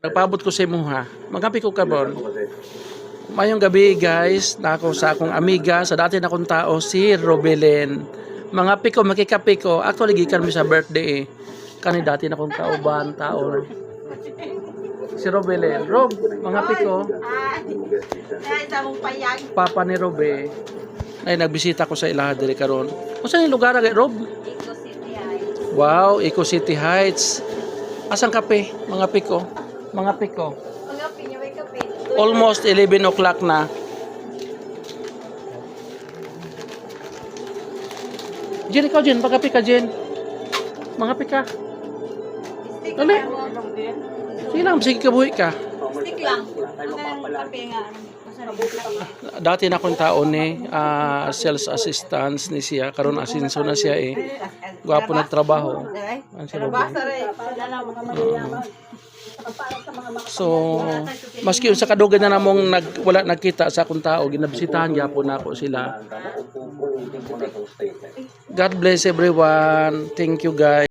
Nagpaabot ko sa imo ha. Magapi ko karon. Mayong gabi guys, nako sa akong amiga, sa dati na akong tao, si Robelen. Mga piko, makikapi ko. Actually, gikan mi sa birthday eh. Kani dati na akong kauban, tao. Si Robelen. Rob, mga piko. Papa ni Robe. Ay, nagbisita ko sa ilaha diri karon. Kung saan yung lugar agad, Rob? Eco City Heights. Wow, Eco City Heights. Asang kape, mga piko? Mga piko. Mga pinyaway kape. Almost 11 o'clock na. Jen, ikaw Jen, pagkapi ka Jen. Mga pika. Stick Dali. lang. Sige lang, sige kabuhi ka. Stick lang. Ang kape nga. Dati na akong tao ni sales assistance ni siya. Karon asinso na siya eh. Gwapo nagtrabaho. Ang si Robby. So, maski sa kadugan na namong wala nagkita sa akong tao, ginabisitahan gyapon nako sila. God bless everyone. Thank you guys.